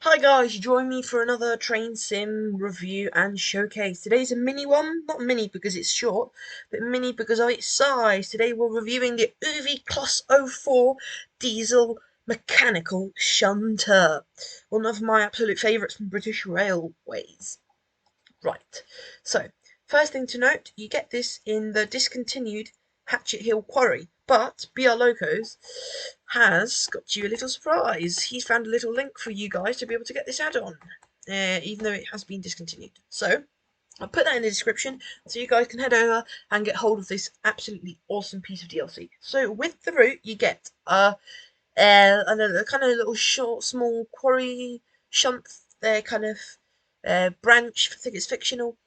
Hi guys, join me for another train sim review and showcase. Today's a mini one, not mini because it's short, but mini because of its size. Today we're reviewing the Oovee Plus 04 diesel mechanical shunter. One of my absolute favourites from British Railways. Right, so first thing to note, you get this in the discontinued Hatchet Hill Quarry, but BR Locos has got you a little surprise. He's found a little link for you guys to be able to get this add-on, even though it has been discontinued. So I'll put that in the description so you guys can head over and get hold of this absolutely awesome piece of DLC. So with the route, you get a kind of little short, small quarry shunt, kind of branch. I think it's fictional,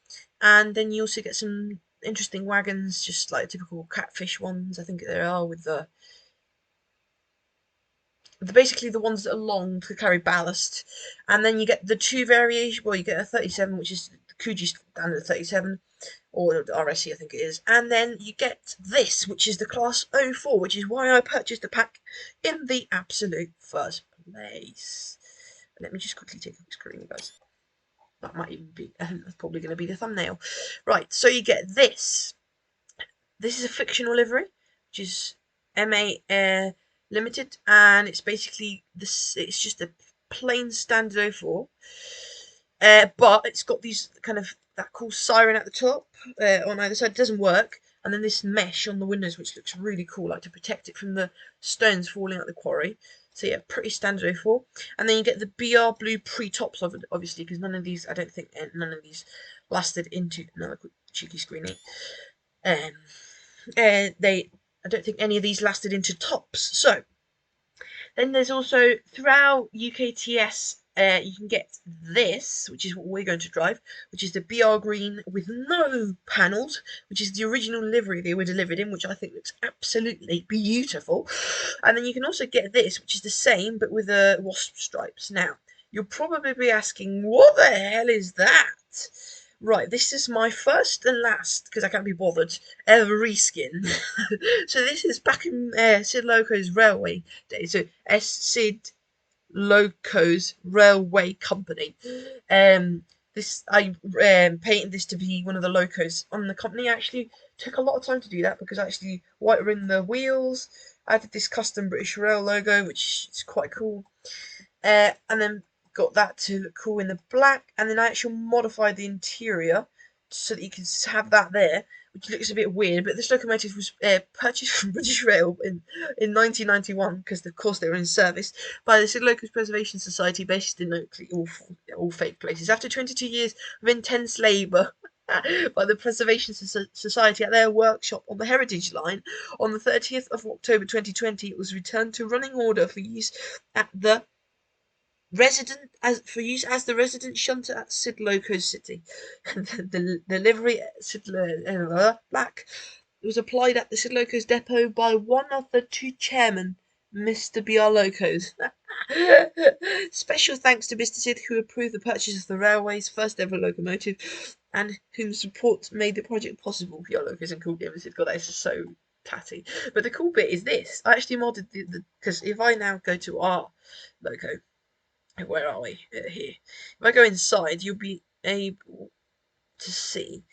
and then you also get some interesting wagons, just like typical catfish ones. I think there are with basically the ones that are long to carry ballast, and then you get the two variations. Well, you get a 37, which is the Coogee standard 37, or RSC, I think it is, and then you get this, which is the Class 04, which is why I purchased the pack in the absolute first place. Let me just quickly take a screen, guys. That might even be, that's probably going to be the thumbnail. Right, so you get this. This is a fictional livery, which is MA Limited, and it's basically this. It's just a plain standard 04, but it's got these kind of that cool siren at the top on either side. It doesn't work, and then this mesh on the windows, which looks really cool, like to protect it from the stones falling out the quarry. So yeah, pretty standard 04. And then you get the BR Blue pre-tops of it, obviously, because none of these, I don't think, none of these lasted into another quick cheeky screening. Um, I don't think any of these lasted into tops. So then there's also throughout UKTS, you can get this, which is what we're going to drive, which is the BR Green with no panels, which is the original livery they were delivered in, which I think looks absolutely beautiful. And then you can also get this, which is the same but with wasp stripes. Now, you'll probably be asking, what the hell is that? Right, this is my first and last, because I can't be bothered, ever reskin. So this is back in Sid Loco's Railway days. So Sid Loco's Railway Company. This I painted this to be one of the locos on the company. Actually, took a lot of time to do that because I actually white rimmed the wheels. I added this custom British Rail logo, which is quite cool. And then got that to look cool in the black, and then I actually modified the interior so that you can have that there, which looks a bit weird. But this locomotive was purchased from British Rail in 1991 because, of course, they were in service by the Locomotive Preservation Society, based in Oakley, all fake places. After 22 years of intense labour by the Preservation Society at their workshop on the Heritage Line, on the 30th of October 2020, it was returned to running order for use at the the resident shunter at Sid Loco's City. The livery Sid Black was applied at the Sid Loco's depot by one of the two chairmen, Mr. BR Locos. Special thanks to Mr. Sid, who approved the purchase of the railway's first ever locomotive, and whose support made the project possible. BR Locos and Cool Gamers. God, that is just so tatty. But the cool bit is this. I actually modded because if I now go to our loco, where are we? Here. If I go inside, you'll be able to see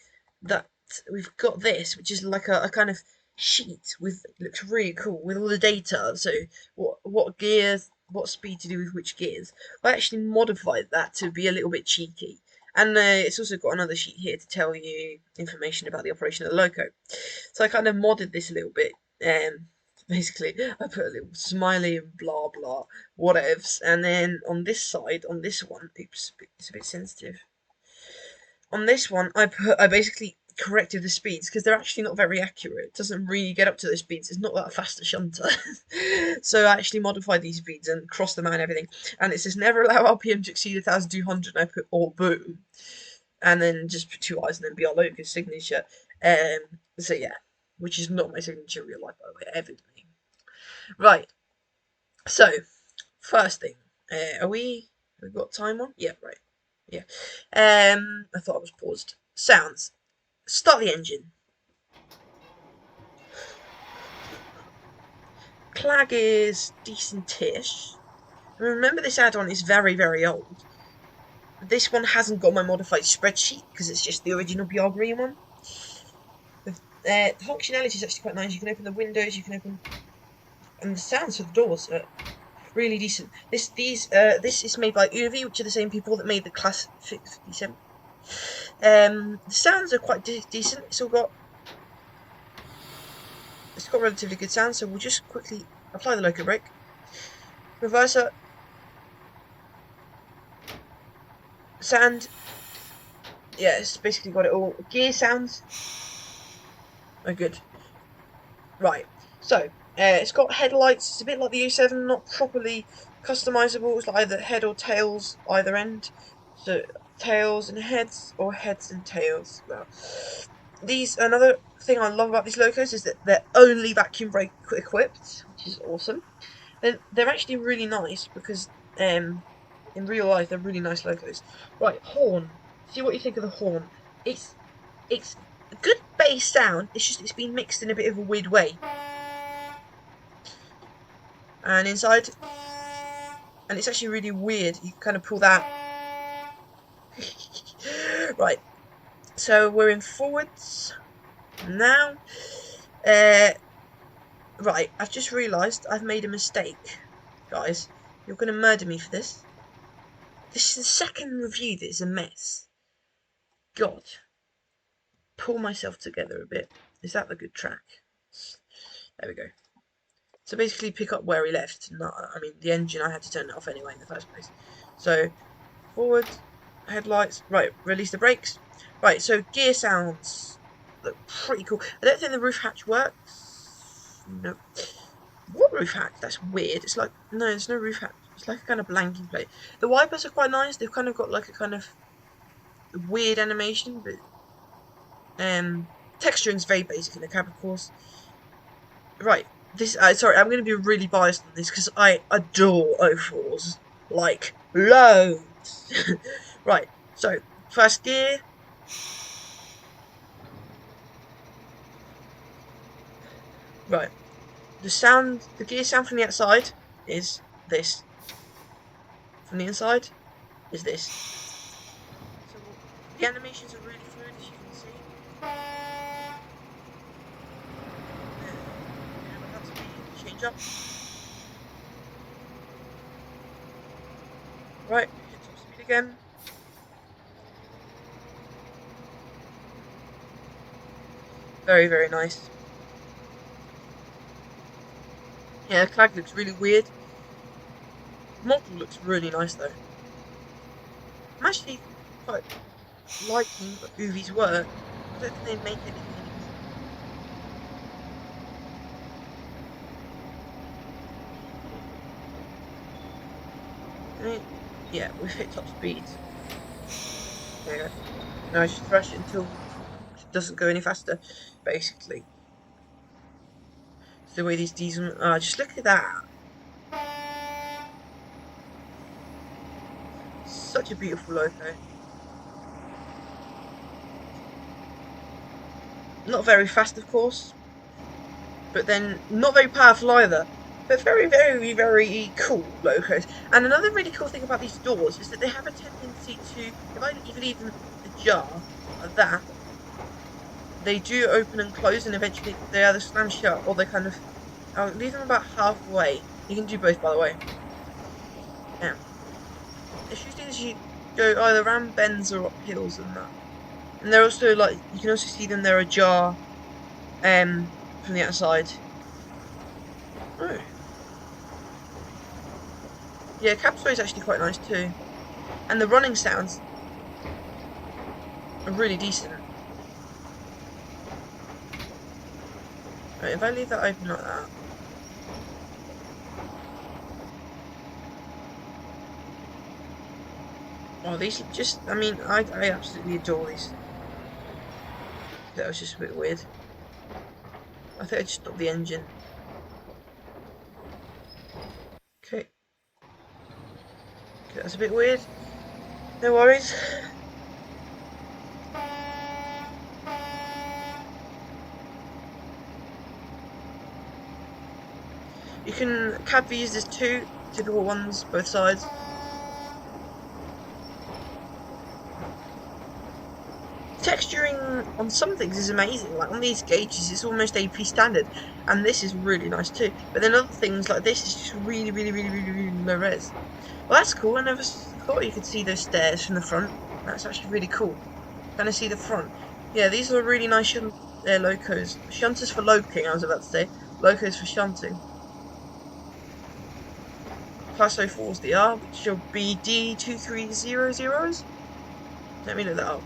that we've got this, which is like a kind of sheet with, it looks really cool with all the data. So what gears, what speed to do with which gears. I actually modified that to be a little bit cheeky. And it's also got another sheet here to tell you information about the operation of the loco. So I kind of modded this a little bit. Basically, I put a little smiley and blah blah, whatevs. And then on this side, on this one, oops, it's a bit sensitive. On this one, I basically corrected the speeds because they're actually not very accurate. It doesn't really get up to those speeds. It's not that fast a shunter. So I actually modified these speeds and crossed them out and everything. And it says never allow RPM to exceed 1,200. I put all boom, and then just put two eyes and then BR Loco's signature. So yeah, which is not my signature in real life, by the way, evidently. Right. So first thing, are we? Have we got time on? Yeah, right. Yeah. I thought I was paused. Sounds. Start the engine. Clag is decentish. Remember, this add-on is very, very old. This one hasn't got my modified spreadsheet because it's just the original BR Green one. The functionality is actually quite nice. You can open the windows, you can open, and the sounds of the doors are really decent. This is made by Oovee, which are the same people that made the Class 57. The sounds are quite decent. It's got relatively good sound, so we'll just quickly apply the loco brake. Reverser, sand. Yeah, it's basically got it all. Gear sounds are good. Right, so it's got headlights. It's a bit like the A7, not properly customizable. It's like either head or tails, either end. So tails and heads, or heads and tails. Well, another thing I love about these locos is that they're only vacuum brake equipped, which is awesome. They're actually really nice because in real life they're really nice locos. Right, horn. See what you think of the horn. It's a good bass sound. It's just it's been mixed in a bit of a weird way. And inside, and it's actually really weird. You kind of pull that. Right. So we're in forwards now. Right. I've just realised I've made a mistake, guys. You're going to murder me for this. This is the second review that is a mess. God. Pull myself together a bit. Is that the good track? There we go. So basically pick up where he left. I mean, the engine, I had to turn it off anyway in the first place. So, forward, headlights. Right, release the brakes. Right, so gear sounds look pretty cool. I don't think the roof hatch works. No. What roof hatch? That's weird. It's like, no, there's no roof hatch. It's like a kind of blanking plate. The wipers are quite nice. They've kind of got like a kind of weird animation, but texturing's very basic in the cab, of course. Right, sorry, I'm going to be really biased on this because I adore O4s like loads. Right, so first gear. Right, the gear sound from the outside is this. From the inside is this. So the animations are really fluid, as you can see. Change up. Right, hit top speed again. Very, very nice. Yeah, the clag looks really weird. The model looks really nice though. I'm actually quite liking Oovee's work. I don't think they make anything anymore. Yeah, we've hit top speed. There you go. Now I just thrash it until it doesn't go any faster, basically. It's the way these diesel. Just look at that. Such a beautiful loco. Not very fast, of course, but then not very powerful either. But very, very, very cool locos. And another really cool thing about these doors is that they have a tendency to, if you leave them ajar like that, they do open and close, and eventually they either slam shut or they kind of. I'll leave them about halfway. You can do both, by the way. Yeah. If you do this, you go either around bends or up hills and that. And they're also like you can also see them. They're ajar, from the outside. Oh. Yeah, Capstone is actually quite nice too, and the running sounds are really decent. Right, if I leave that open like that. Oh, these just, I mean, I absolutely adore these. That was just a bit weird. I think I just stopped the engine. Okay. Okay, that's a bit weird. No worries. You can cab these as two. typical ones, both sides. Texturing on some things is amazing, like on these gauges it's almost AP standard, and this is really nice too, but then other things like this is just really low res. Well, that's cool. I never thought you could see those stairs from the front. That's actually really cool. Can I see the front? Yeah, these are really nice locos. Shunters for loking, I was about to say. Locos for shunting. Class 04s they are, which shall be D2300s. Let me look that up.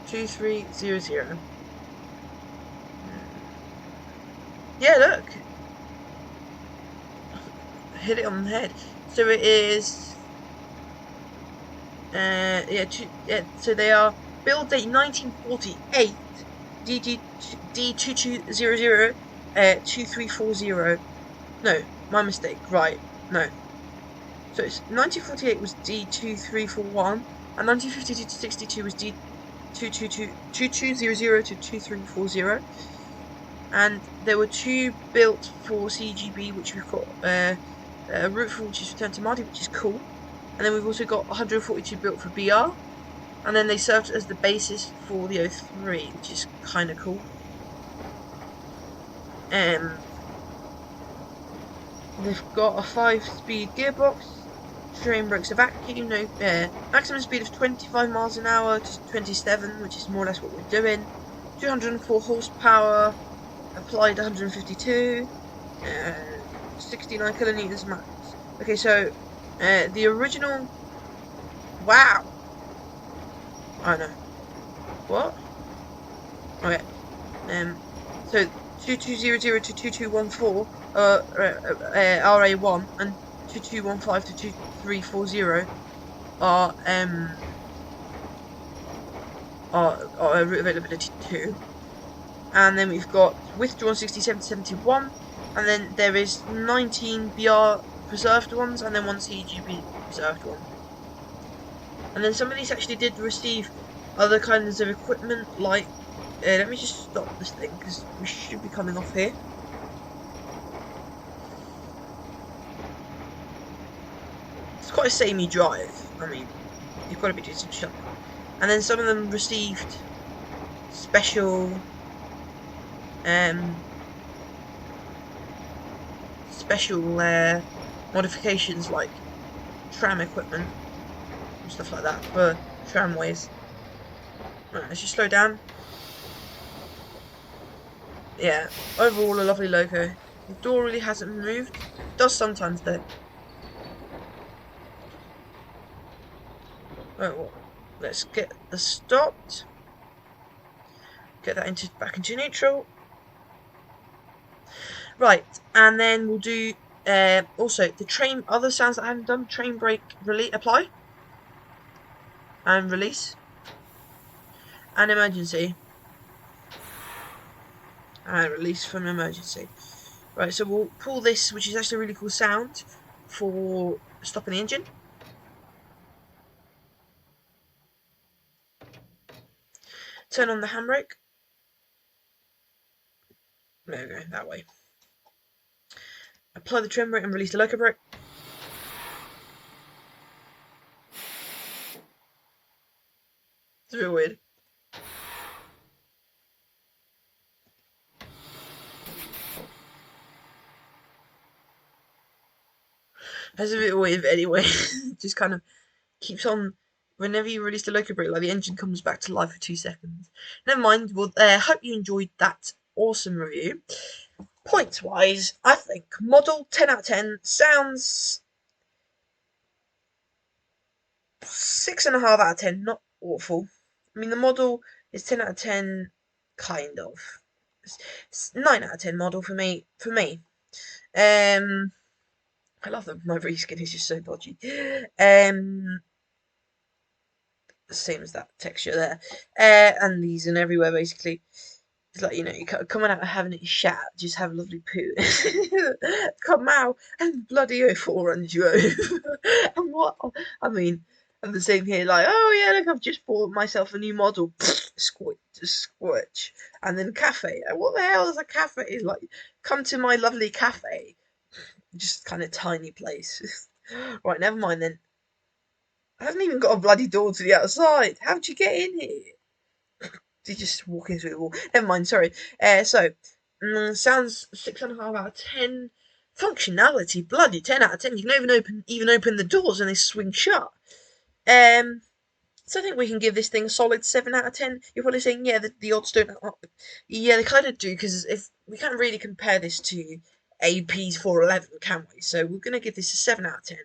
2300. Yeah, look. Hit it on the head. So it is. So they are build date 1948. D2200 2340. No, my mistake. Right, no. So it's 1948 was D2341, and 1952 to 62 was D2200 to 2340. And there were 2 built for CGB, which we've got Rootful, which is Return to Marty, which is cool. And then we've also got 142 built for BR. And then they served as the basis for the 03, which is kind of cool. They've got a 5-speed gearbox, train brakes, a vacuum, maximum speed of 25 miles an hour to 27, which is more or less what we're doing. 204 horsepower, applied 152, 69 kilonewtons max. Okay, so the original. Wow. I know. What? Okay. So 2200 to 2214 RA1 and 2215 to 2340 are route availability 2. And then we've got withdrawn 67 to 71, and then there is 19 BR preserved ones, and then 1 CGB preserved one. And then some of these actually did receive other kinds of equipment, like, let me just stop this thing, because we should be coming off here. It's quite a samey drive, I mean, you've got to be doing some shunting. And then some of them received special modifications, like tram equipment and stuff like that for tramways. Right, let's just slow down. Yeah, overall a lovely loco. The door really hasn't moved. It does sometimes though. Right, well, let's get this stopped. Get that back into neutral. Right, and then we'll do also the train. Other sounds that I haven't done: train brake, apply, and release, and emergency, and release from emergency. Right, so we'll pull this, which is actually a really cool sound for stopping the engine. Turn on the handbrake. There we go, that way. Apply the trim brake and release the loco brake. It's a bit weird. That's a bit weird anyway. Just kind of keeps on. Whenever you release the loco brake, like the engine comes back to life for 2 seconds. Never mind. Well, hope you enjoyed that awesome review. Points wise, I think model 10 out of 10, sounds 6.5 out of 10, not awful. I mean, the model is 10 out of 10, kind of. It's 9 out of 10 model for me. I love them. My reskin is just so dodgy. Same as that texture there. And these and everywhere basically. It's like, you know, you're coming out of having it shat, just have a lovely poo. Come out and bloody 04 runs you over. And what? I mean, And the same here, like, oh yeah, look, I've just bought myself a new model. Squitch, squitch. And then cafe. What the hell is a cafe? Like, come to my lovely cafe. Just kind of tiny place. Right, never mind then. I haven't even got a bloody door to the outside. How'd you get in here? Did you just walk in through the wall? Never mind, sorry. Sounds 6.5 out of 10. Functionality, bloody 10 out of 10. You can even open the doors and they swing shut. So I think we can give this thing a solid 7 out of 10. You're probably saying, yeah, the odds don't. Yeah, they kind of do, because if we can't really compare this to AP's 411, can we? So we're going to give this a 7 out of 10.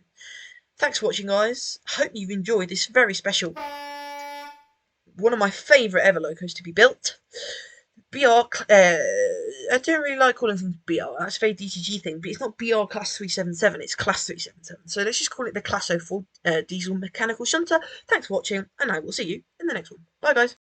Thanks for watching, guys. I hope you've enjoyed this very special, one of my favourite ever locos to be built. BR, I don't really like calling things BR, that's a very DTG thing, but it's not BR Class 377, it's Class 377. So let's just call it the Class 04 Diesel Mechanical Shunter. Thanks for watching, and I will see you in the next one. Bye, guys.